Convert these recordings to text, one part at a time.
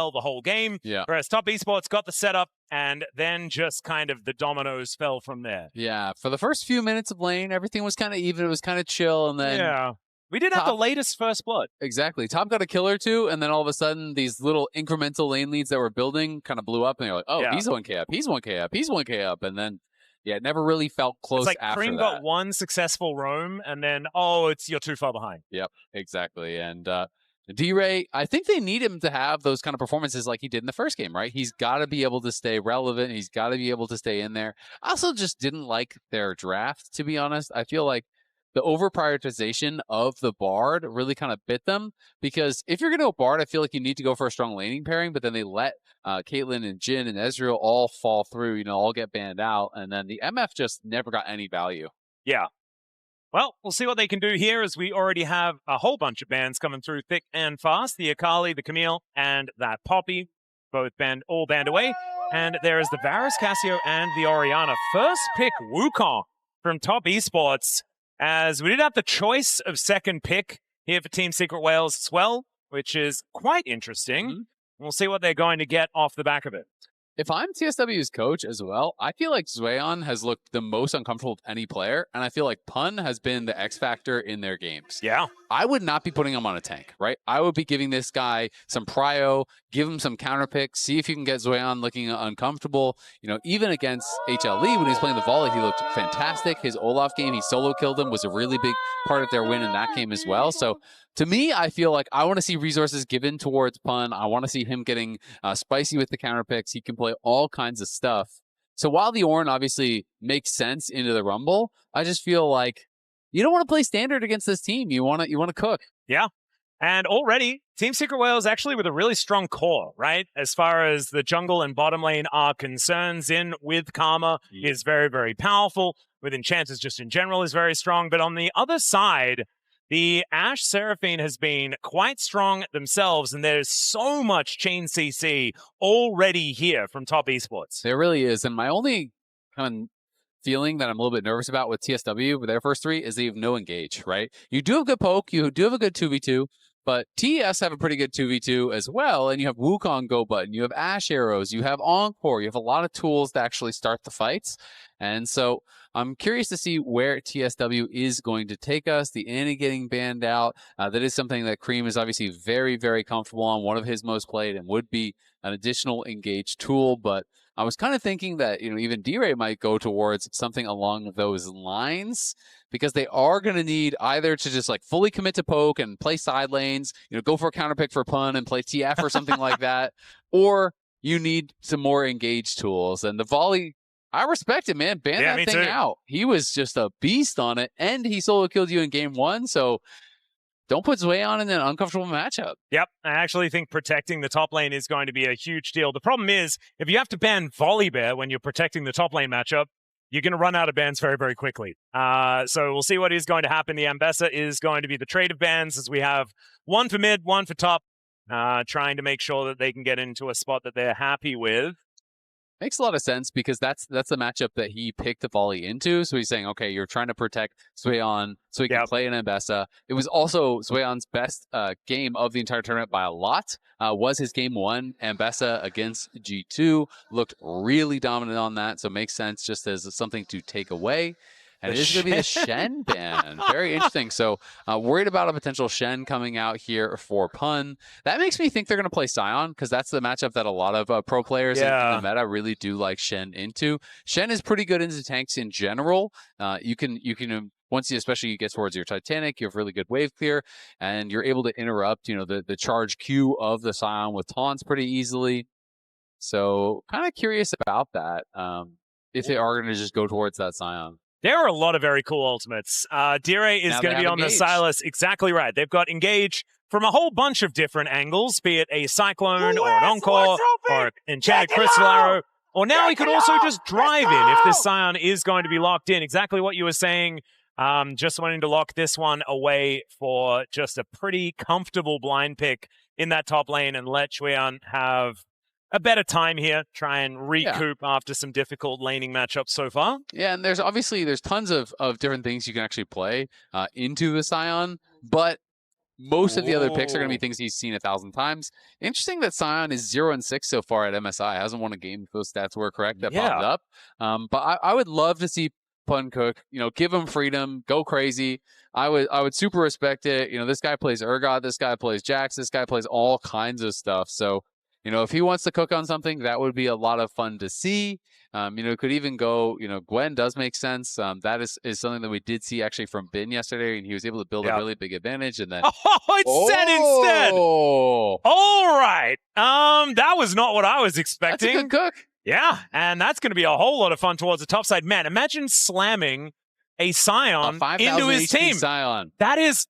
well the whole game. Yeah. Whereas Top Esports got the setup, and then just kind of the dominoes fell from there. Yeah. For the first few minutes of lane, everything was kind of even. It was kind of chill. And then we did have the latest first blood. Exactly. Top got a kill or two, and then all of a sudden, these little incremental lane leads that were building kind of blew up, and you're like, oh, he's 1k up, he's 1k up, he's 1k up. And then, it never really felt close it's like after Creme that. got one successful roam, and then, you're too far behind. Yep, exactly. And D-Ray, I think they need him to have those kind of performances like he did in the first game, right? He's got to be able to stay relevant. He's got to be able to stay in there. I also just didn't like their draft, to be honest. I feel like the over-prioritization of the Bard really kind of bit them, because if you're going to go Bard, I feel like you need to go for a strong laning pairing, but then they let Caitlyn and Jhin and Ezreal all fall through, all get banned out, and then the MF just never got any value. Yeah. Well, we'll see what they can do here, as we already have a whole bunch of bans coming through thick and fast. The Akali, the Camille, and that Poppy, both all banned away. And there is the Varus, Cassio, and the Orianna. First pick, Wukong from Top Esports, as we did have the choice of second pick here for Team Secret Wales as well, which is quite interesting. Mm-hmm. We'll see what they're going to get off the back of it. If I'm TSW's coach as well, I feel like ZUIAN has looked the most uncomfortable with any player, and I feel like Pun has been the X factor in their games. Yeah. I would not be putting him on a tank, right? I would be giving this guy some prio, give him some counter picks, see if you can get ZUIAN looking uncomfortable. Even against HLE, when he was playing the volley, he looked fantastic. His Olaf game, he solo killed him, was a really big part of their win in that game as well. So to me, I feel like I want to see resources given towards Pun. I want to see him getting spicy with the counter picks. He can play all kinds of stuff. So while the Ornn obviously makes sense into the Rumble, I just feel like you don't want to play standard against this team. You want to cook. Yeah. And already, Team Secret Wales actually with a really strong core, right? As far as the jungle and bottom lane are concerned, Xin with Karma is very, very powerful. With Enchanters just in general is very strong. But on the other side, the Ashe Seraphine has been quite strong themselves, and there's so much chain CC already here from Top Esports. There really is. And my only kind of feeling that I'm a little bit nervous about with TSW with their first three is they have no engage, right? You do have good poke, you do have a good 2v2, but TES have a pretty good 2v2 as well, and you have Wukong go button, you have Ashe arrows, you have Encore, you have a lot of tools to actually start the fights. And so I'm curious to see where TSW is going to take us. The Annie getting banned out, that is something that Creme is obviously very, very comfortable on, one of his most played, and would be an additional engage tool. But I was kind of thinking that, even D-Ray might go towards something along those lines, because they are going to need either to just fully commit to poke and play side lanes, go for a counter pick for Pun and play TF or something like that, or you need some more engage tools. And the volley, I respect it, man. Ban that thing out. He was just a beast on it, and he solo killed you in game one, so don't put ZUIAN in an uncomfortable matchup. Yep, I actually think protecting the top lane is going to be a huge deal. The problem is, if you have to ban Volley Bear when you're protecting the top lane matchup, you're going to run out of bans very, very quickly. So we'll see what is going to happen. The Ambessa is going to be the trade of bans, as we have one for mid, one for top, trying to make sure that they can get into a spot that they're happy with. Makes a lot of sense, because that's the matchup that he picked the volley into. So he's saying, okay, you're trying to protect ZUIAN so he can play an Ambessa. It was also ZUIAN's best game of the entire tournament by a lot. Was his game one. Ambessa against G2 looked really dominant on that. So it makes sense just as something to take away. And it is going to be the Shen ban. Very interesting. So worried about a potential Shen coming out here for Pun. That makes me think they're going to play Sion, because that's the matchup that a lot of pro players in the meta really do like Shen into. Shen is pretty good into tanks in general. You can once especially you get towards your Titanic, you have really good wave clear, and you're able to interrupt the charge queue of the Sion with taunts pretty easily. So kind of curious about that, if they are going to just go towards that Sion. There are a lot of very cool ultimates. D-Ray is going to be on the Sylas. Exactly right. They've got Engage from a whole bunch of different angles, be it a Cyclone or an Encore or an Enchanted Crystal Arrow. Or now he could also just drive in if this Sion is going to be locked in. Exactly what you were saying. Just wanting to lock this one away for just a pretty comfortable blind pick in that top lane and let ZUIAN have a better time here, try and recoup after some difficult laning matchups so far. Yeah, and there's tons of different things you can actually play into the Sion, but Most of the other picks are going to be things he's seen 1,000 times. Interesting that Sion is 0-6 so far at MSI. Hasn't won a game if those stats were correct that popped up. But I would love to see Pun Cook, give him freedom, go crazy. I would super respect it. This guy plays Urgot, this guy plays Jax, this guy plays all kinds of stuff. So, if he wants to cook on something, that would be a lot of fun to see. It could even go, Gwen does make sense. That is something that we did see actually from Bin yesterday, and he was able to build a really big advantage. And then it's Sett instead. All right. That was not what I was expecting. That's a good cook. Yeah, and that's going to be a whole lot of fun towards the top side. Man, imagine slamming a Sion into his HP team. Sion. That's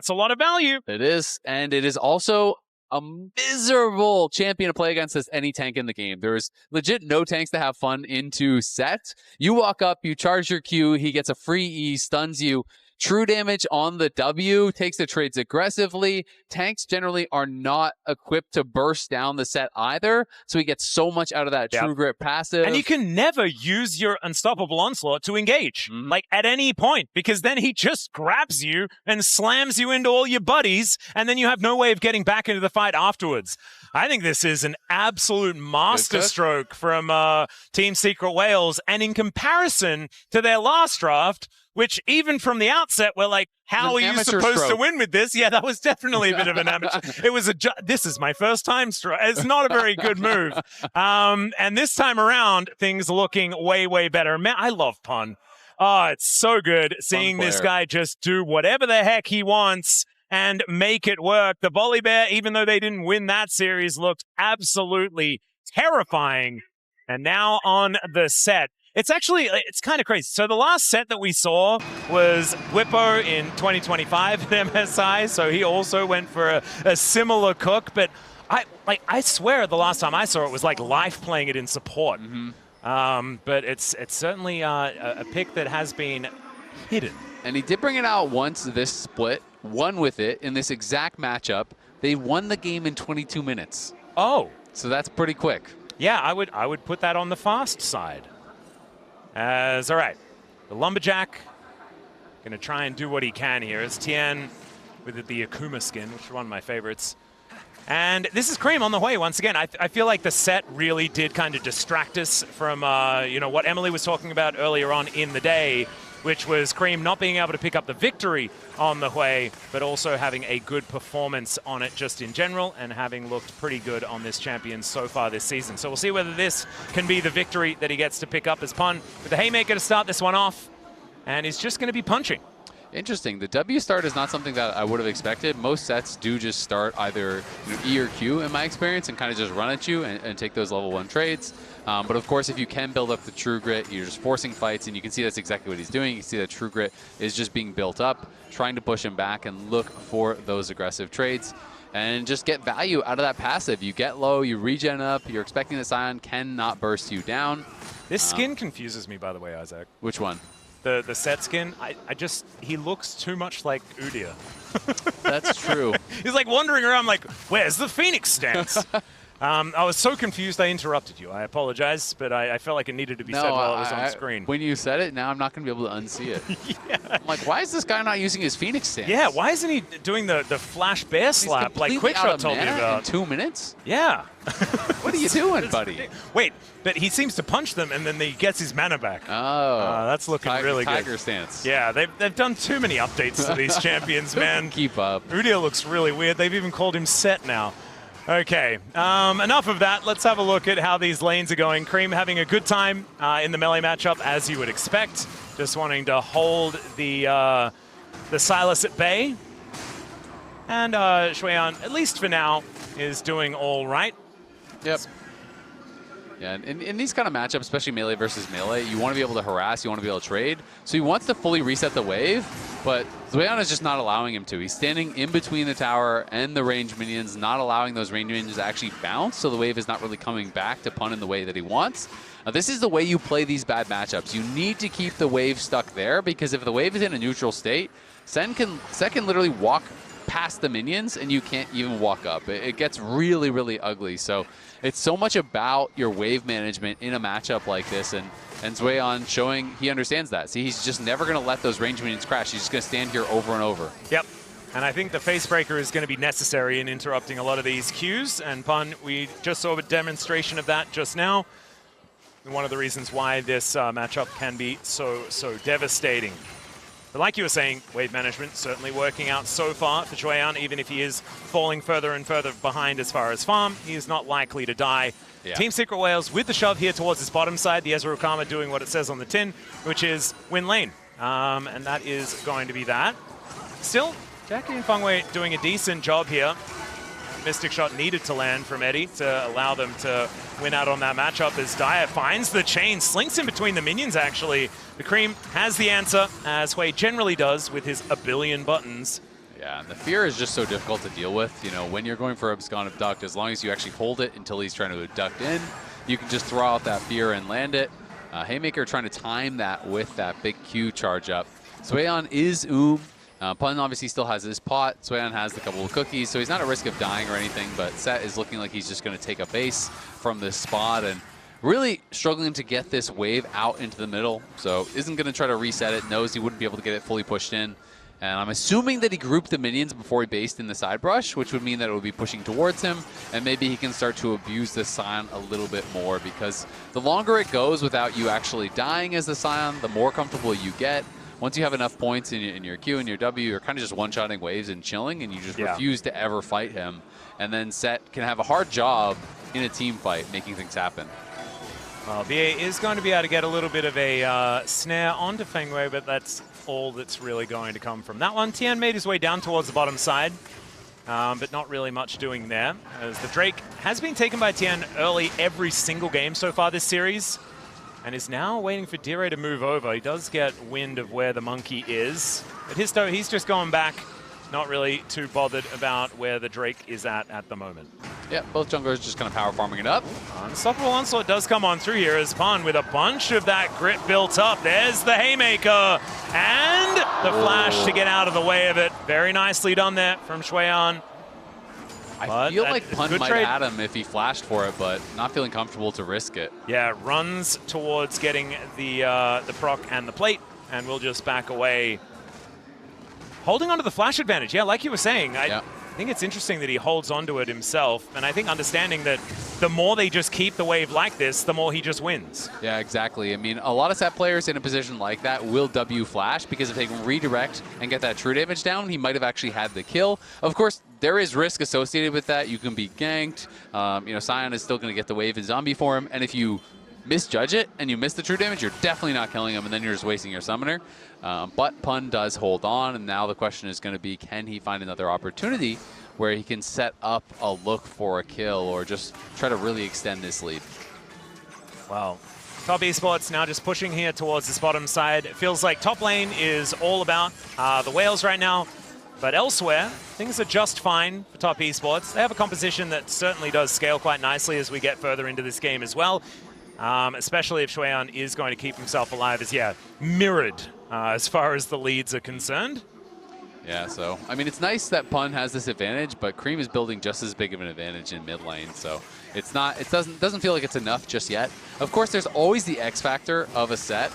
a lot of value. It is, and it is also a miserable champion to play against as any tank in the game. There's legit no tanks to have fun into Sett. You walk up, you charge your Q, he gets a free E, stuns you. True damage on the W, takes the trades aggressively. Tanks generally are not equipped to burst down the Sett either, so he gets so much out of that True Grit passive. And you can never use your Unstoppable Onslaught to engage, like at any point, because then he just grabs you and slams you into all your buddies, and then you have no way of getting back into the fight afterwards. I think this is an absolute masterstroke from Team Secret Wales, and in comparison to their last draft, which even from the outset, we're like, how are you supposed to win with this? Yeah, that was definitely a bit of an amateur. It was this is my first time stroke. It's not a very good move. And this time around, things looking way, way better. Man, I love Pun. Oh, it's so good seeing this guy just do whatever the heck he wants and make it work. The Volley Bear, even though they didn't win that series, looked absolutely terrifying. And now on the Sett. It's kind of crazy. So the last Sett that we saw was Whippo in 2025 at MSI. So he also went for a similar cook. But I swear the last time I saw it was like Life playing it in support. But it's certainly a pick that has been hidden. And he did bring it out once this split, won with it in this exact matchup. They won the game in 22 minutes. Oh. So that's pretty quick. Yeah, I would put that on the fast side. All right, the Lumberjack going to try and do what he can here. It's Tian with the Akuma skin, which is one of my favorites. And this is Creme on the Hwei once again. I feel like the Sett really did kind of distract us from what Emily was talking about earlier on in the day, which was Creme not being able to pick up the victory on the Hwei, but also having a good performance on it just in general and having looked pretty good on this champion so far this season. So we'll see whether this can be the victory that he gets to pick up as Pun. With the Haymaker to start this one off, and he's just going to be punching. Interesting. The W start is not something that I would have expected. Most sets do just start either E or Q in my experience and kind of just run at you and take those level 1 trades. But of course, if you can build up the True Grit, you're just forcing fights, and you can see that's exactly what he's doing. You can see that True Grit is just being built up, trying to push him back and look for those aggressive trades and just get value out of that passive. You get low, you regen up, you're expecting the Sion cannot burst you down. This skin confuses me, by the way, Isaac. Which one? The Sett skin, he looks too much like Udyr. That's true. He's like wandering around like, where's the Phoenix stance? I was so confused I interrupted you. I apologize, but I felt like it needed to be said while it was on screen. When you said it, now I'm not going to be able to unsee it. Yeah. I'm like, why is this guy not using his Phoenix stance? Yeah, why isn't he doing the flash bear slap like Quickshot told me about? In 2 minutes? Yeah. What are you doing, buddy? Wait, but he seems to punch them and then he gets his mana back. Oh. That's looking really good. Tiger stance. Yeah, they've done too many updates to these champions, man. Keep up. Udyr looks really weird. They've even called him Sett now. Okay, enough of that. Let's have a look at how these lanes are going. Creme having a good time in the melee matchup, as you would expect. Just wanting to hold the Sylas at bay. And ZUIAN, at least for now, is doing all right. Yep. Yeah, and in these kind of matchups, especially melee versus melee, you want to be able to harass, you want to be able to trade. So he wants to fully reset the wave, but ZUIAN is just not allowing him to. He's standing in between the tower and the range minions, not allowing those range minions to actually bounce, so the wave is not really coming back to Pun in the way that he wants. This is the way you play these bad matchups. You need to keep the wave stuck there, because if the wave is in a neutral state, Sett can literally walk past the minions and you can't even walk up. It gets really, really ugly. So it's so much about your wave management in a matchup like this, and ZUIAN showing he understands that. See, he's just never going to let those range minions crash. He's just going to stand here over and over. Yep. And I think the face breaker is going to be necessary in interrupting a lot of these queues. And Pun, we just saw a demonstration of that just now. And one of the reasons why this matchup can be so devastating. But like you were saying, wave management certainly working out so far for ZUIAN. Even if he is falling further and further behind as far as farm, he is not likely to die. Yeah. Team Secret Whales with the shove here towards his bottom side. The Ezreal Karma doing what it says on the tin, which is win lane. And that is going to be that. Still, Jacky and fengyue doing a decent job here. Mystic shot needed to land from Eddie to allow them to win out on that matchup as Dyer finds the chain, slinks in between the minions actually. The Creme has the answer, as Hwei generally does with his a billion buttons. Yeah, and the fear is just so difficult to deal with. You know, when you're going for Abscond Abduct, as long as you actually hold it until he's trying to abduct in, you can just throw out that fear and land it. Haymaker trying to time that with that big Q charge up. ZUIAN is Pun obviously still has his pot. ZUIAN has the couple of cookies, so he's not at risk of dying or anything, but Sett is looking like he's just going to take a base from this spot and really struggling to get this wave out into the middle. So isn't going to try to reset it, knows he wouldn't be able to get it fully pushed in. And I'm assuming that he grouped the minions before he based in the side brush, which would mean that it would be pushing towards him, and maybe he can start to abuse the Sion a little bit more, because the longer it goes without you actually dying as the Sion, the more comfortable you get. Once you have enough points in your Q and your W, you're kind of just one-shotting waves and chilling, and you just refuse to ever fight him. And then Sett can have a hard job in a team fight making things happen. Well, BA is going to be able to get a little bit of a snare onto fengyue, but that's all that's really going to come from that one. Tian made his way down towards the bottom side, but not really much doing there, as the Drake has been taken by Tian early every single game so far this series, and is now waiting for Dire to move over. He does get wind of where the monkey is, but Hizto, he's just going back, not really too bothered about where the Drake is at the moment. Yeah, both junglers just kind of power farming it up. Unstoppable Onslaught does come on through here as Pun with a bunch of that grit built up. There's the Haymaker and the flash to get out of the way of it. Very nicely done there from ZUIAN. I feel like Pun might add him if he flashed for it, but not feeling comfortable to risk it. Yeah, runs towards getting the proc and the plate, and we'll just back away. Holding onto the flash advantage, yeah, like you were saying. I think it's interesting that he holds onto it himself, and I think understanding that the more they just keep the wave like this, the more he just wins. Yeah, exactly. I mean, a lot of Sett players in a position like that will W flash, because if they can redirect and get that true damage down, he might have actually had the kill. Of course, there is risk associated with that. You can be ganked. You know, Sion is still going to get the wave in zombie form, and if you misjudge it and you miss the true damage, you're definitely not killing him, and then you're just wasting your summoner. But Pun does hold on, and now the question is going to be, can he find another opportunity where he can set up a look for a kill or just try to really extend this lead? Well, top Esports now just pushing here towards this bottom side. It feels like top lane is all about the whales right now, but elsewhere, things are just fine for top Esports. They have a composition that certainly does scale quite nicely as we get further into this game as well. Especially if ZUIAN is going to keep himself alive as, mirrored as far as the leads are concerned. Yeah, so, I mean, it's nice that Pun has this advantage, but Creme is building just as big of an advantage in mid lane, so it's not, it doesn't feel like it's enough just yet. Of course, there's always the X factor of a Sett.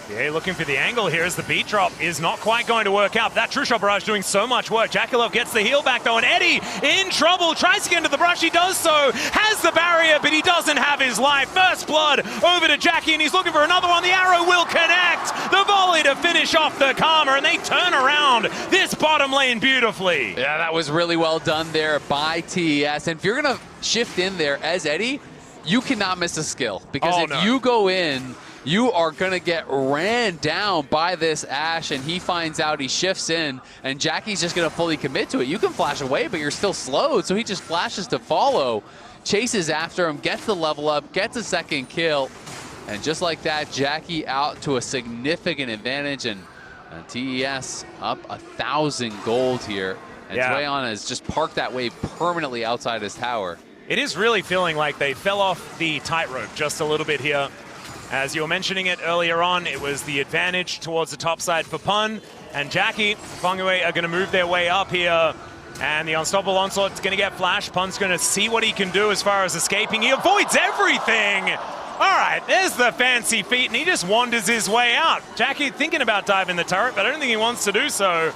Yeah, looking for the angle here as the beat drop is not quite going to work out. That True Shot Barrage doing so much work. JackeyLove gets the heal back though, and Eddie in trouble. Tries to get into the brush, he does so. Has the barrier, but he doesn't have his life. First blood over to Jacky, and he's looking for another one. The arrow will connect. The volley to finish off the Karma, and they turn around this bottom lane beautifully. Yeah, that was really well done there by TES. And if you're going to shift in there as Eddie, you cannot miss a skill. Because you go in, you are going to get ran down by this Ashe, and he finds out, he shifts in, and Jacky's just going to fully commit to it. You can flash away, but you're still slowed, so he just flashes to follow, chases after him, gets the level up, gets a second kill, and just like that, Jacky out to a significant advantage, and TES up 1,000 gold here, and ZUIAN has just parked that wave permanently outside his tower. It is really feeling like they fell off the tightrope just a little bit here. As you were mentioning it earlier on, it was the advantage towards the top side for Pun, and Jacky, fengyue are going to move their way up here, and the Unstoppable Onslaught's going to get flashed. Pun's going to see what he can do as far as escaping. He avoids everything! All right, there's the fancy feat, and he just wanders his way out. Jacky thinking about diving the turret, but I don't think he wants to do so.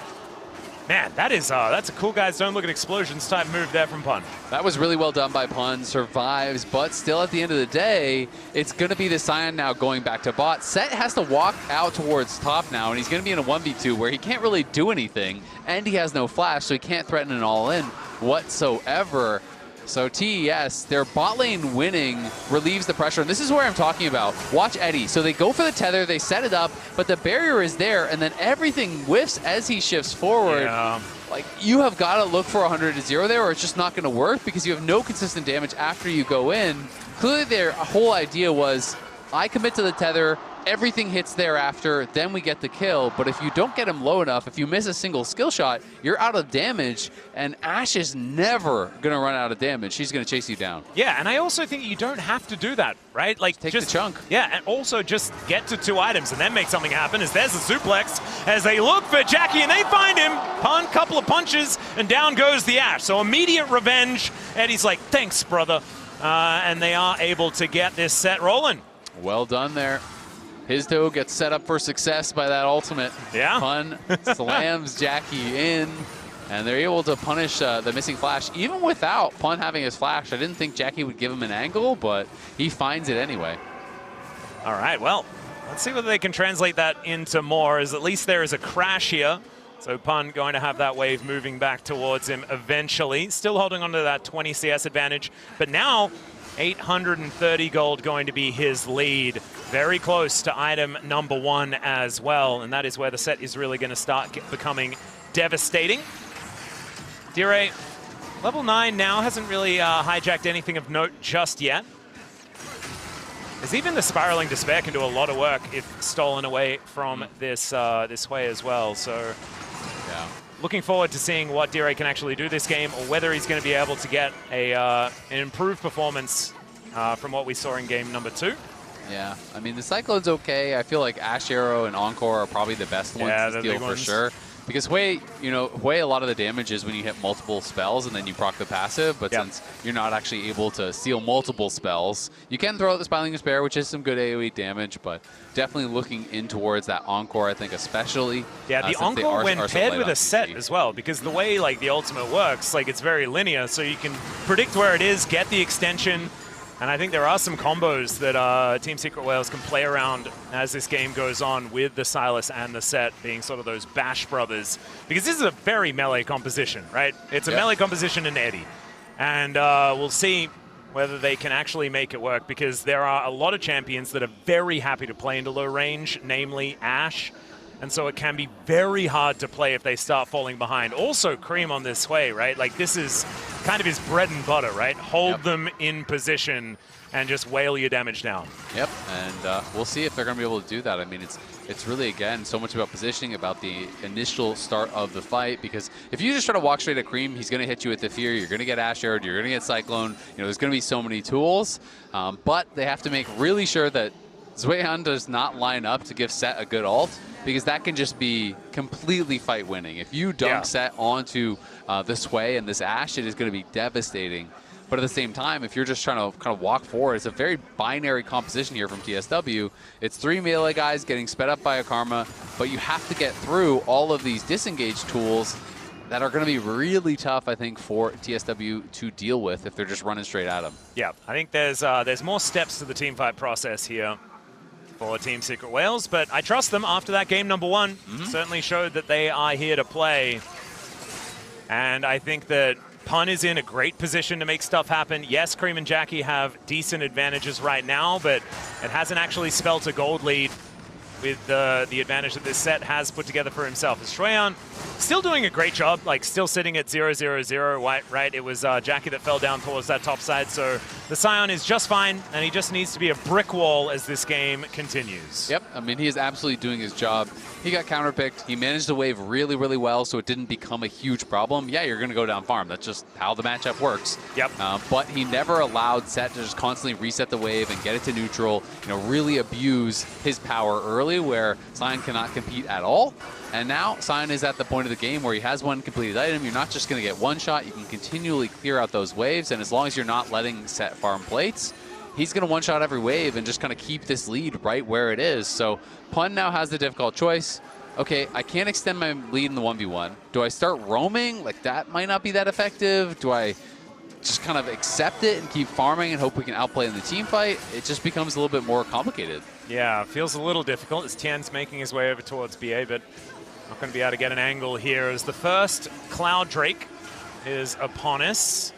Man, that's a cool guys don't look at explosions type move there from Pun. That was really well done by Pun. Survives, but still at the end of the day, it's going to be the Sion now going back to bot. Sett has to walk out towards top now, and he's going to be in a 1v2 where he can't really do anything, and he has no flash, so he can't threaten an all-in whatsoever. So TES, their bot lane winning relieves the pressure. And this is where I'm talking about. Watch Eddie. So they go for the tether, they set it up, but the barrier is there, and then everything whiffs as he shifts forward. Yeah. Like, you have got to look for 100-0 there, or it's just not going to work because you have no consistent damage after you go in. Clearly their whole idea was, I commit to the tether, everything hits thereafter, then we get the kill. But if you don't get him low enough, if you miss a single skill shot, you're out of damage, and Ashe is never going to run out of damage. She's going to chase you down. Yeah, and I also think you don't have to do that, right? Like, take the chunk. Yeah, and also just get to 2 items and then make something happen. As there's a suplex, as they look for Jackie and they find him. Pun, couple of punches, and down goes the Ashe. So immediate revenge. Eddie's like, thanks, brother. And they are able to get this set rolling. Well done there. Hizto gets set up for success by that ultimate. Yeah. Pun slams Jackie in, and they're able to punish the missing flash, even without Pun having his flash. I didn't think Jackie would give him an angle, but he finds it anyway. All right, well, let's see whether they can translate that into more, as at least there is a crash here. So Pun going to have that wave moving back towards him eventually. Still holding on to that 20 CS advantage, but now 830 gold going to be his lead. Very close to item number 1 as well, and that is where the set is really going to start becoming devastating. Dire, level 9 now hasn't really hijacked anything of note just yet. As even the Spiraling Despair can do a lot of work if stolen away from this Hwei as well. So yeah. Looking forward to seeing what Dire can actually do this game, or whether he's going to be able to get an improved performance from what we saw in game number 2. Yeah, I mean, the Cyclone's okay. I feel like Ashe Arrow and Encore are probably the best ones to steal for sure. Because Hwei, Hwei, a lot of the damage is when you hit multiple spells and then you proc the passive, but since you're not actually able to steal multiple spells, you can throw out the Spiraling Despair, which is some good AoE damage, but definitely looking in towards that Encore, I think, especially. Yeah, the Encore when paired with a Sett as well, because the way the ultimate works, it's very linear, so you can predict where it is, get the extension. And I think there are some combos that Team Secret Whales can play around as this game goes on, with the Sylas and the Sett being sort of those Bash brothers. Because this is a very melee composition, right? It's a melee composition in Eddie. And we'll see whether they can actually make it work, because there are a lot of champions that are very happy to play into low range, namely Ashe. And so it can be very hard to play if they start falling behind. Also, Creme on this Hwei, right? This is kind of his bread and butter, right? Hold them in position and just whale your damage down. Yep, and we'll see if they're going to be able to do that. I mean, it's really, again, so much about positioning, about the initial start of the fight, because if you just try to walk straight at Creme, he's going to hit you with the fear, you're going to get Ashe Arrowed, you're going to get Cyclone, there's going to be so many tools, but they have to make really sure that ZUIAN does not line up to give Sett a good ult, because that can just be completely fight winning. If you dunk Sett onto this Hwei and this Ashe, it is going to be devastating. But at the same time, if you're just trying to kind of walk forward, it's a very binary composition here from TSW. It's 3 melee guys getting sped up by a Karma, but you have to get through all of these disengage tools that are going to be really tough, I think, for TSW to deal with if they're just running straight at them. Yeah, I think there's more steps to the teamfight process here for Team Secret Whales, but I trust them after that game number 1. Certainly showed that they are here to play. And I think that Pun is in a great position to make stuff happen. Yes, Creme and Jackie have decent advantages right now, but it hasn't actually spelt a gold lead with the advantage that this Sett has put together for himself. As ZUIAN still doing a great job, still sitting at 0-0-0, right? It was Jackie that fell down towards that top side, so the Sion is just fine, and he just needs to be a brick wall as this game continues. Yep, I mean, he is absolutely doing his job. He got counterpicked. He managed the wave really, really well, so it didn't become a huge problem. Yeah, you're going to go down farm. That's just how the matchup works. Yep. But he never allowed Sett to just constantly reset the wave and get it to neutral, really abuse his power early, where Sion cannot compete at all. And now Sion is at the point of the game where he has one completed item. You're not just going to get one shot. You can continually clear out those waves, and as long as you're not letting Sett farm plates, he's going to one-shot every wave and just kind of keep this lead right where it is. So Pun now has the difficult choice. okay, I can't extend my lead in the 1v1. Do I start roaming? Like, that might not be that effective. Do I just kind of accept it and keep farming and hope we can outplay in the team fight? It just becomes a little bit more complicated. Yeah, feels a little difficult as Tian's making his way over towards BA, but not going to be able to get an angle here as the first Cloud Drake is upon us.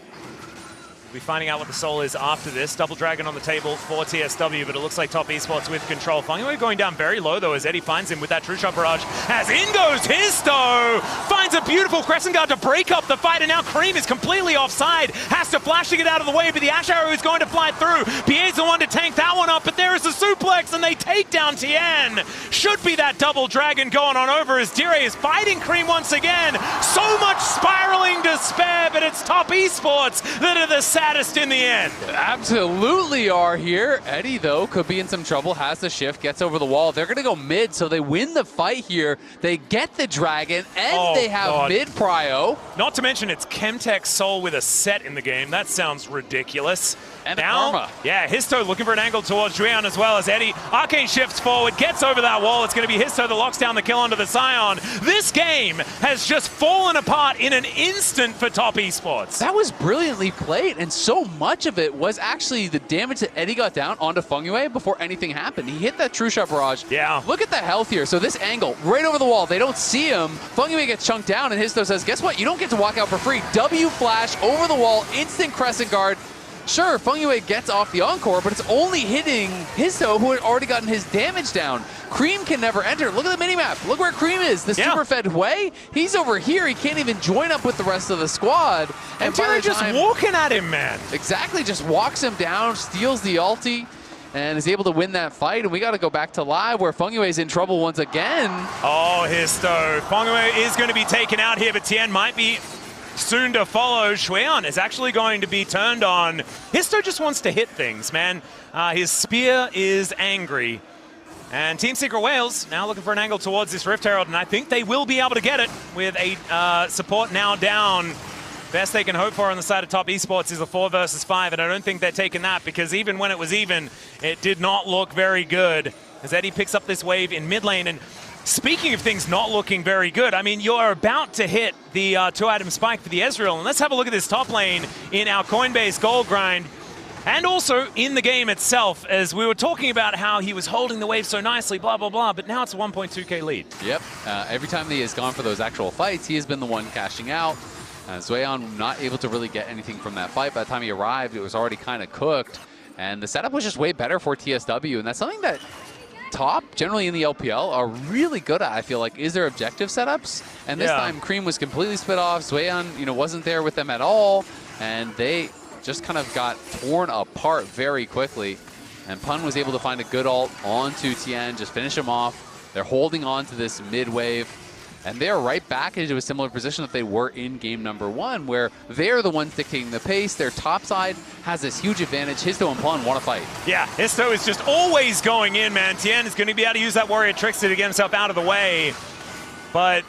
We'll be finding out what the soul is after this. Double Dragon on the table for TSW, but it looks like Top Esports with control. fengyue going down very low, though, as Eddie finds him with that True Shot barrage. As in goes Hizto! Finds a beautiful Crescent Guard to break up the fight, and now Creme is completely offside. Has to flash to get out of the way, but the Ashe arrow is going to fly through. Pierre's the one to tank that one up, but there is a suplex, and they take down Tian. Should be that Double Dragon going on over as Dire is fighting Creme once again. So much spiraling despair, but it's Top Esports that are the saddest in the end. Absolutely are here. Eddie, though, could be in some trouble, has the shift, gets over the wall. They're going to go mid, so they win the fight here. They get the dragon, and they have mid prio. Not to mention it's Chemtech Soul with a Sett in the game. That sounds ridiculous. And now, Karma. Yeah, Hizto looking for an angle towards ZUIAN as well as Eddie. Arcane shifts forward, gets over that wall. It's going to be Hizto that locks down the kill onto the Sion. This game has just fallen apart in an instant for Top Esports. That was brilliantly played, and so much of it was actually the damage that Eddie got down onto fengyue before anything happened. He hit that True Shot barrage. Yeah. Look at the health here. So this angle, right over the wall, they don't see him. fengyue gets chunked down, and Hizto says, guess what? You don't get to walk out for free. W flash over the wall, instant Crescent Guard. Sure, fengyue gets off the Encore, but it's only hitting Hizto, who had already gotten his damage down. Creme can never enter. Look at the minimap. Look where Creme is. The super fed Hwei, he's over here. He can't even join up with the rest of the squad. And Tian just walking at him, man. Exactly, just walks him down, steals the ulti, and is able to win that fight. And we got to go back to live where fengyue is in trouble once again. Oh, Hizto. fengyue is going to be taken out here, but Tian might be soon to follow. ZUIAN is actually going to be turned on. Hizto just wants to hit things, man. His spear is angry. And Team Secret Whales now looking for an angle towards this Rift Herald, and I think they will be able to get it with a support now down. Best they can hope for on the side of Top Esports is a 4 versus 5, and I don't think they're taking that because even when it was even, it did not look very good. As Eddie picks up this wave in mid lane, and speaking of things not looking very good, I mean, you're about to hit the 2-item spike for the Ezreal, and let's have a look at this top lane in our Coinbase gold grind. And also in the game itself, as we were talking about how he was holding the wave so nicely, blah, blah, blah, but now it's a 1.2k lead. Yep. Every time he has gone for those actual fights, he has been the one cashing out. ZUIAN not able to really get anything from that fight. By the time he arrived, it was already kind of cooked. And the setup was just way better for TSW, and that's something that Top, generally in the LPL, are really good at, I feel like, is their objective setups. And this time, Creme was completely split off. ZUIAN, wasn't there with them at all. And they just kind of got torn apart very quickly. And Pun was able to find a good ult onto Tian, just finish him off. They're holding on to this mid wave. And they're right back into a similar position that they were in game number 1, where they're the ones dictating the pace. Their top side has this huge advantage. Hizto and Pun want to fight. Yeah, Hizto is just always going in, man. Tian is going to be able to use that Warrior Trickster to get himself out of the way. But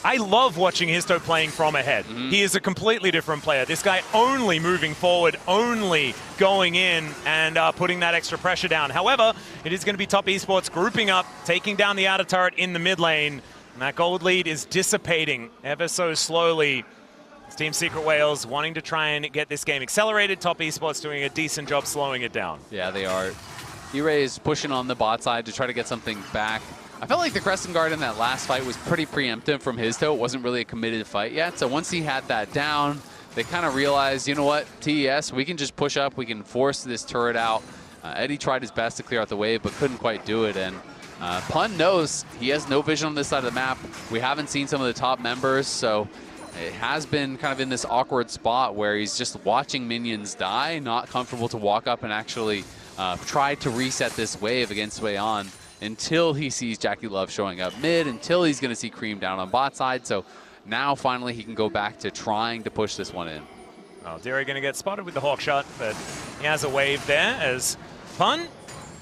I love watching Hizto playing from ahead. He is a completely different player. This guy only moving forward, only going in and putting that extra pressure down. However, it is going to be Top Esports grouping up, taking down the outer turret in the mid lane. And that gold lead is dissipating ever so slowly. It's Team Secret Whales wanting to try and get this game accelerated. Top Esports doing a decent job slowing it down. Yeah, they are. E-Ray is pushing on the bot side to try to get something back. I felt like the Crescent Guard in that last fight was pretty preemptive from Hizto. It wasn't really a committed fight yet. So once he had that down, they kind of realized, you know what, TES, we can just push up. We can force this turret out. Eddie tried his best to clear out the wave, but couldn't quite do it. And Pun knows he has no vision on this side of the map. We haven't seen some of the top members, so it has been kind of in this awkward spot where he's just watching minions die, not comfortable to walk up and actually try to reset this wave against ZUIAN until he sees JackeyLove showing up mid, until he's going to see Creme down on bot side. So now finally he can go back to trying to push this one in. Well, Derry going to get spotted with the Hawk shot, but he has a wave there as Pun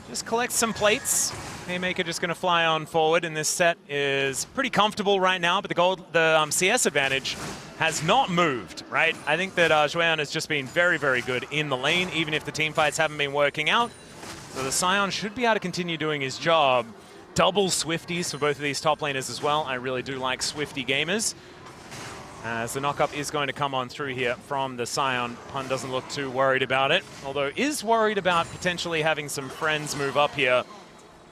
just collects some plates. Haymaker just going to fly on forward, and this set is pretty comfortable right now, but the CS advantage has not moved, right? I think that ZUIAN has just been very, very good in the lane, even if the team fights haven't been working out. So the Sion should be able to continue doing his job. double Swifties for both of these top laners as well. I really do like Swifty gamers. As the knock-up is going to come on through here from the Sion. Pun doesn't look too worried about it, although is worried about potentially having some friends move up here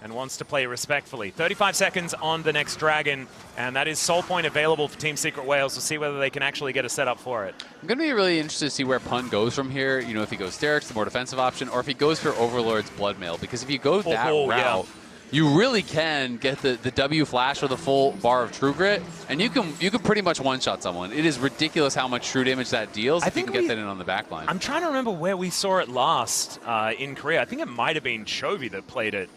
and wants to play respectfully. 35 seconds on the next dragon, and that is soul point available for Team Secret Whales. We'll see whether they can actually get a setup for it. I'm going to be really interested to see where Pun goes from here. You know, if he goes Sterak's, the more defensive option, or if he goes for Overlord's Bloodmail. Because if you go that route, you really can get the W flash with a full bar of True Grit, and you can pretty much one-shot someone. It is ridiculous how much true damage that deals if you can get that in on the back line. I'm trying to remember where we saw it last in Korea. I think it might have been Chovy that played it.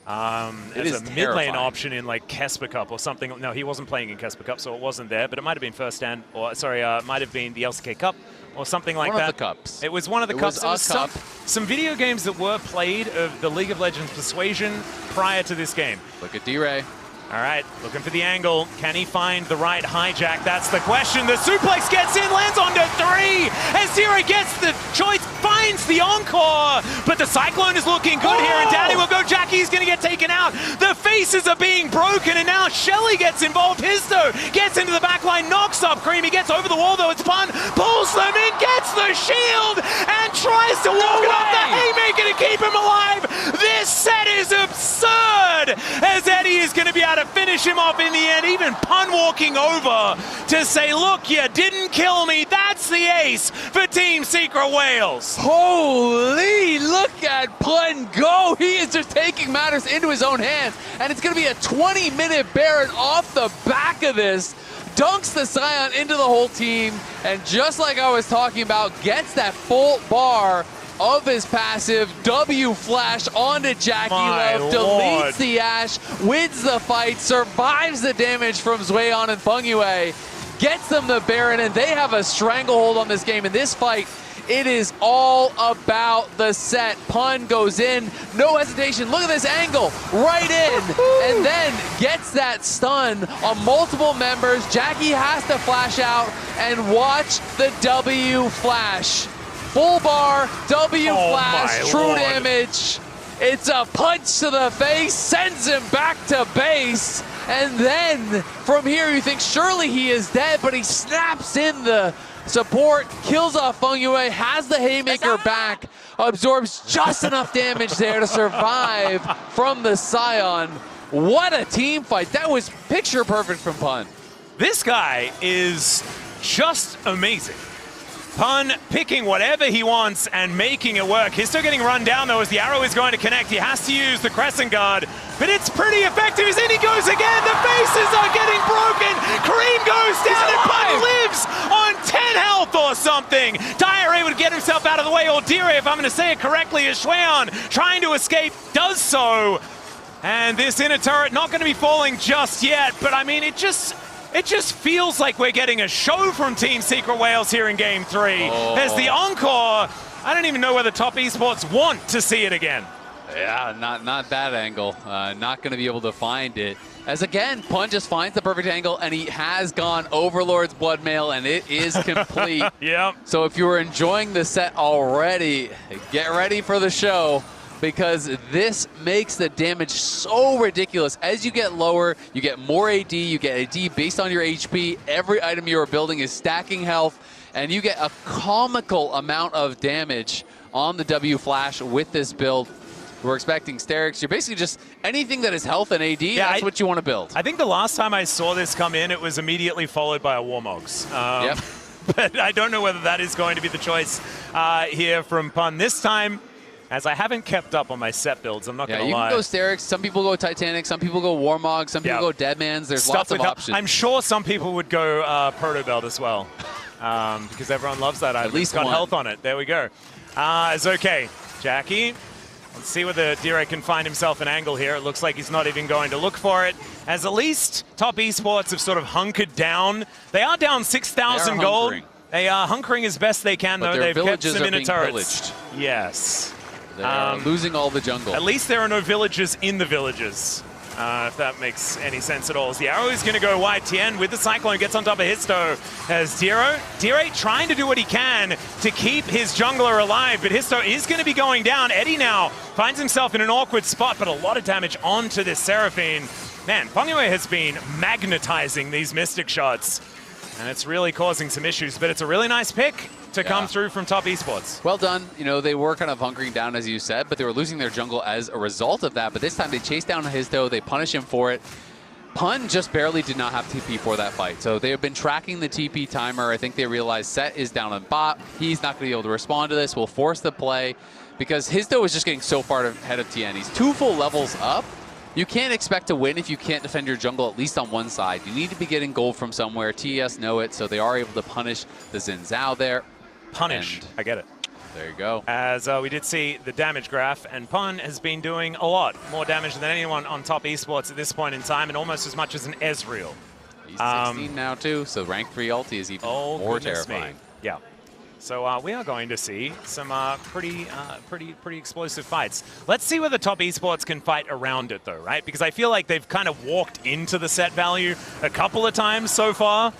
As a mid lane option in like Kesper Cup or something. No, he wasn't playing in Kesper Cup, so it wasn't there. But it might have been First Stand, or sorry, it might have been the LCK Cup or something like that. One of the cups. It was one of the cups. It was some video games that were played of the League of Legends Persuasion prior to this game. Look at D-Ray. All right, looking for the angle. Can he find the right hijack? That's the question. The suplex gets in, lands onto 3. As D-Ray gets the choice, finds the encore. But the Cyclone is looking good here, and Daddy will go. Jackie's going to get taken out. The faces are being broken, and now Shelly gets involved. Hizto gets into the back line, knocks up Creme. He gets over the wall, though. It's Pun. Pulls them in, gets the shield, and tries to walk it off the haymaker to keep him alive. This set is absurd, as Eddie is going to be able to finish him off in the end. Even Pun walking over to say, look, you didn't kill me. That's the ace for Team Secret Whales. Holy, look at Pun go. He is just taking matters into his own hands. And it's going to be a 20-minute Baron off the back of this. Dunks the Sion into the whole team. And just like I was talking about, gets that full bar of his passive, W flash onto JackeyLove, deletes the Ashe, wins the fight, survives the damage from ZUIAN and fengyue, gets them the Baron, and they have a stranglehold on this game. In this fight, it is all about the Sett. Pun goes in, no hesitation. Look at this angle, right in, and then gets that stun on multiple members. Jackie has to flash out and watch the W flash. Full bar, W flash, true damage. It's a punch to the face, sends him back to base. And then from here you think surely he is dead, but he snaps in the support, kills off fengyue, has the haymaker back, absorbs just enough damage there to survive from the Sion. What a team fight. That was picture perfect from Pun. This guy is just amazing. Pun picking whatever he wants and making it work. He's still getting run down though as the arrow is going to connect. He has to use the Crescent Guard, but it's pretty effective. As in he goes again. The faces are getting broken. Creme goes down and Pun lives on 10 health or something. Dire able to get himself out of the way, or Dire, if I'm going to say it correctly, as ZUIAN trying to escape does so. And this inner turret not going to be falling just yet, but I mean, it just feels like we're getting a show from Team Secret Whales here in Game 3. As the encore, I don't even know whether Top Esports want to see it again. Yeah, not that angle. Not going to be able to find it. As again, Pun just finds the perfect angle, and he has gone Overlord's Bloodmail, and it is complete. Yep. So if you were enjoying the set already, get ready for the show, because this makes the damage so ridiculous. As you get lower, you get more AD, you get AD based on your HP. Every item you are building is stacking health, and you get a comical amount of damage on the W flash with this build. We're expecting Sterak's. You're basically just anything that is health and AD, that's what you want to build. I think the last time I saw this come in, it was immediately followed by a Warmogs. Yep. But I don't know whether that is going to be the choice here from Pun this time. As I haven't kept up on my set builds, I'm not going to lie. Yeah, you can go Sterak's, some people go Titanic, some people go Warmog, some people go Deadmans. There's lots of options. I'm sure some people would go Proto Belt as well, because everyone loves that item. At least it's got health on it. There we go. It's okay. Jackie, let's see whether Dire can find himself an angle here. It looks like he's not even going to look for it, as at least Top Esports have sort of hunkered down. They are down 6,000 gold. They are hunkering as best they can, though. They've kept some inner turrets. Yes. They're losing all the jungle. At least there are no villagers in the villages. if that makes any sense at all. As the arrow is going to go wide. Tian with the Cyclone gets on top of Hizto. As Dire trying to do what he can to keep his jungler alive, but Hizto is going to be going down. Eddie now finds himself in an awkward spot, but a lot of damage onto this Seraphine. Man, fengyue has been magnetizing these Mystic shots, and it's really causing some issues, but it's a really nice pick to come through from top esports. Well done. You know, they were kind of hunkering down, as you said, but they were losing their jungle as a result of that. But this time they chase down Hizto, they punish him for it. Pun just barely did not have TP for that fight. So they have been tracking the TP timer. I think they realized Sett is down on bot. He's not going to be able to respond to this. We'll force the play because Hizto is just getting so far ahead of Tian. He's 2 full levels up. You can't expect to win if you can't defend your jungle at least on one side. You need to be getting gold from somewhere. TES know it, so they are able to punish the Zhao there. Punish. I get it. There you go. As we did see the damage graph, and Pun has been doing a lot more damage than anyone on top esports at this point in time, and almost as much as an Ezreal. He's 16 now too, so rank 3 ulti is even more terrifying. Me. Yeah. So we are going to see some pretty explosive fights. Let's see whether top esports can fight around it though, right? Because I feel like they've kind of walked into the Sett value a couple of times so far.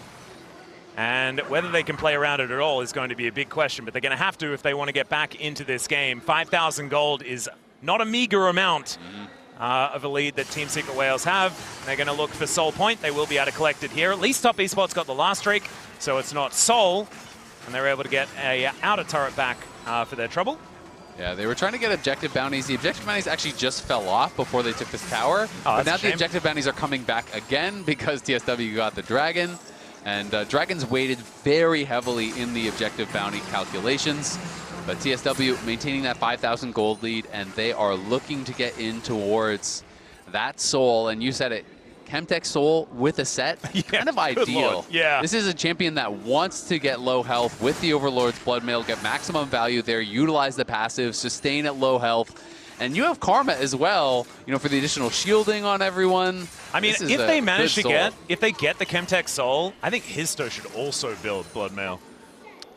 And whether they can play around it at all is going to be a big question, but they're going to have to if they want to get back into this game. 5,000 gold is not a meager amount of a lead that Team Secret Whales have. They're going to look for Soul Point. They will be able to collect it here. At least top esports got the last streak, so it's not Soul, and they're able to get a outer turret back for their trouble. Yeah, they were trying to get objective bounties. The objective bounties actually just fell off before they took this tower. But now the objective bounties are coming back again because TSW got the dragon. And Dragons weighted very heavily in the objective bounty calculations. But TSW maintaining that 5,000 gold lead, and they are looking to get in towards that Soul. And you said it, Chemtech Soul with a Sett, kind of ideal. Yeah. This is a champion that wants to get low health with the Overlord's Blood Mail, get maximum value there, utilize the passive, sustain at low health. And you have Karma as well, you know, for the additional shielding on everyone. I mean, if they manage to get the Chemtech Soul, I think Hizto should also build Blood Mail.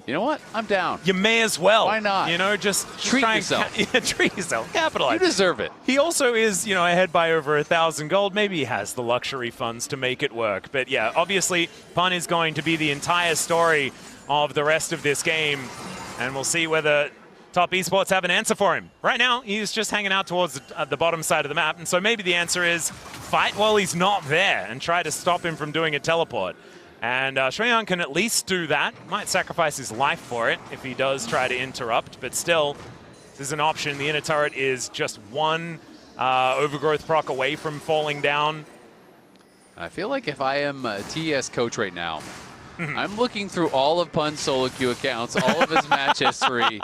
You know what? I'm down. You may as well. Why not? You know, just treat yourself. Treat yourself. Capitalize. You deserve it. He also is, you know, ahead by over 1,000 gold. Maybe he has the luxury funds to make it work. But yeah, obviously, Pun is going to be the entire story of the rest of this game. And we'll see whether top esports have an answer for him. Right now, he's just hanging out towards the bottom side of the map, and so maybe the answer is fight while he's not there and try to stop him from doing a teleport. And ZUIAN can at least do that. Might sacrifice his life for it if he does try to interrupt, but still, this is an option. The inner turret is just one overgrowth proc away from falling down. I feel like if I am a TES coach right now, I'm looking through all of Pun's solo queue accounts, all of his match history,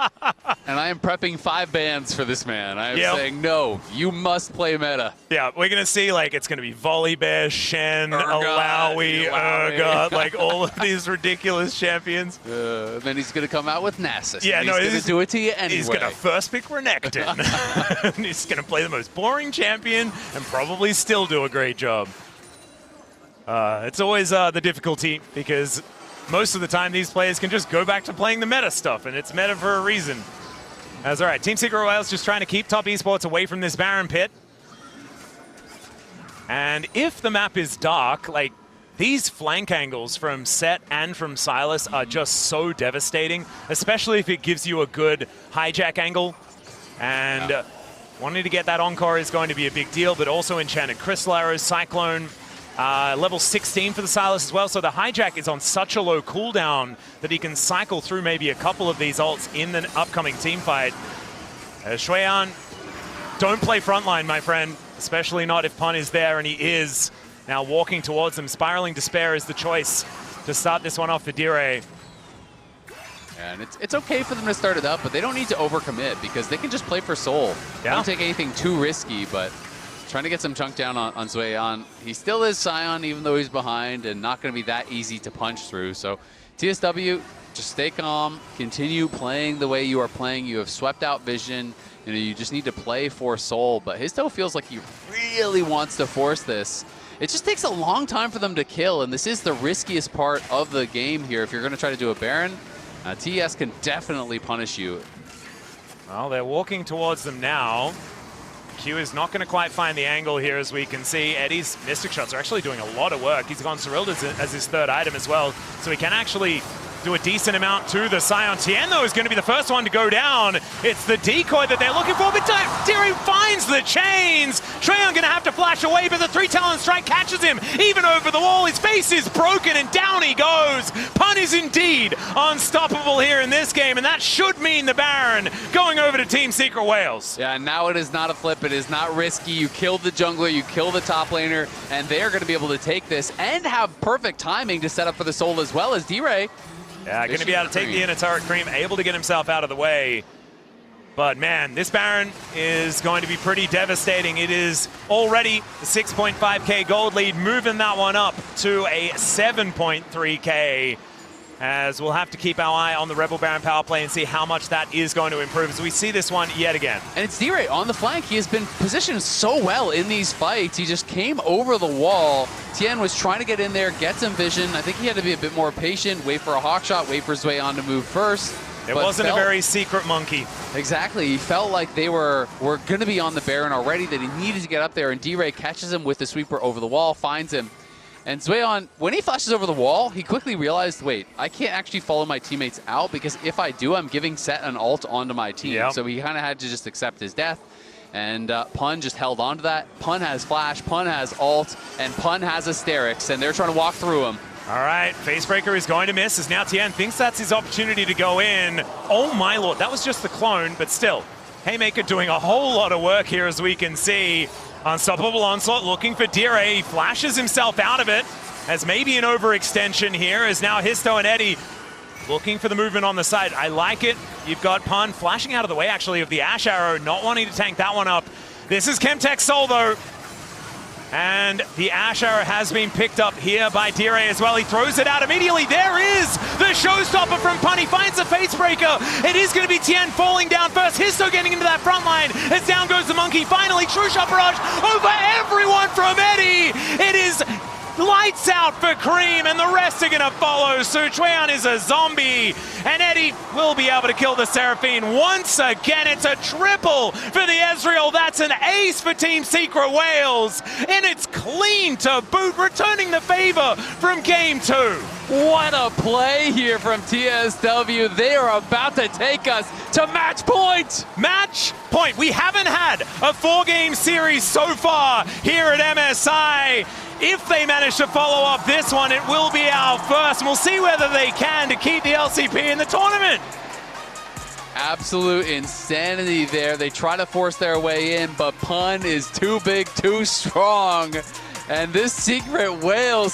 and I am prepping 5 bans for this man. I am saying, no, you must play meta. Yeah, we're going to see, like, it's going to be Volibear, Shen, Alawi, Urgot, like, all of these ridiculous champions. Then he's going to come out with Nasus. Yeah, he's going to do it to you anyway. He's going to first pick Renekton. He's going to play the most boring champion and probably still do a great job. It's always the difficulty because most of the time these players can just go back to playing the meta stuff, and it's meta for a reason. That's all right. Team Secret Whales just trying to keep top esports away from this Baron pit. And if the map is dark, like these flank angles from Sett and from Sylas are just so devastating, especially if it gives you a good hijack angle. And wanting to get that encore is going to be a big deal, but also Enchanted Crystal Arrows, Cyclone, level 16 for the Sylas as well, so the hijack is on such a low cooldown that he can cycle through maybe a couple of these ults in the upcoming team fight. ZUIAN, don't play frontline, my friend, especially not if Pun is there, and he is now walking towards them. Spiraling Despair is the choice to start this one off for Dire. And it's okay for them to start it up, but they don't need to overcommit because they can just play for Soul. Don't take anything too risky, but trying to get some chunk down on ZUIAN. He still is Sion, even though he's behind, and not going to be that easy to punch through. So TSW, just stay calm, continue playing the way you are playing. You have swept out Vision. You know, you just need to play for Soul. But Hizto feels like he really wants to force this. It just takes a long time for them to kill, and this is the riskiest part of the game here. If you're going to try to do a Baron, TES can definitely punish you. Well, they're walking towards them now. Q is not going to quite find the angle here, as we can see. Eddie's Mystic Shots are actually doing a lot of work. He's gone Surreal as his third item as well, so he can actually do a decent amount to the Sion. Tian, though, is going to be the first one to go down. It's the decoy that they're looking for, but Diri finds the chains. ZUIAN going to have to flash away, but the 3-talent strike catches him, even over the wall. His face is broken, and down he goes. Pun is indeed unstoppable here in this game, and that should mean the Baron going over to Team Secret Wales. Yeah, now it is not a flip. It is not risky. You kill the jungler, you kill the top laner, and they're going to be able to take this and have perfect timing to set up for the soul as well as D-Ray. Yeah, going to be able to take the inner turret. Creme able to get himself out of the way. But man, this Baron is going to be pretty devastating. It is already the 6.5k gold lead, moving that one up to a 7.3k. As we'll have to keep our eye on the Rebel Baron power play and see how much that is going to improve as we see this one yet again. And it's D-Ray on the flank. He has been positioned so well in these fights. He just came over the wall. Tian was trying to get in there, get some vision. I think he had to be a bit more patient, wait for a hawk shot, wait for ZUIAN to move first. It wasn't a very secret monkey. Exactly. He felt like they were going to be on the Baron already, that he needed to get up there, and D-Ray catches him with the sweeper over the wall, finds him. And ZUIAN, when he flashes over the wall, he quickly realized, wait, I can't actually follow my teammates out, because if I do, I'm giving Sett an ult onto my team. Yep. So he kind of had to just accept his death. And Pun just held on to that. Pun has flash, Pun has ult, and Pun has Asterix, and they're trying to walk through him. All right, Facebreaker is going to miss, as now Tian thinks that's his opportunity to go in. Oh my lord, that was just the clone, but still. Haymaker doing a whole lot of work here, as we can see. Unstoppable Onslaught looking for Diri. He flashes himself out of it as maybe an overextension here, as now Hizto and Eddie looking for the movement on the side. I like it. You've got Pun flashing out of the way, actually, of the Ashe arrow, not wanting to tank that one up. This is Chemtech's soul, though. And the Ashe arrow has been picked up here by Diri as well. He throws it out immediately. There is the showstopper from Pun. He finds the Facebreaker. It is going to be Tian falling down first. Hizto getting into that front line as down goes the monkey. Finally, True Shot Barrage over everyone from Eddie. It is lights out for Creme, and the rest are going to follow. So ZUIAN is a zombie, and Eddie will be able to kill the Seraphine once again. It's a triple for the Ezreal. That's an ace for Team Secret Wales, and it's clean to boot, returning the favor from Game 2. What a play here from TSW. They are about to take us to match point. Match point. We haven't had a 4-game series so far here at MSI. If they manage to follow up this one, it will be our first, and we'll see whether they can to keep the LCP in the tournament. Absolute insanity there. They try to force their way in, but Pun is too big, too strong. And this Secret Wales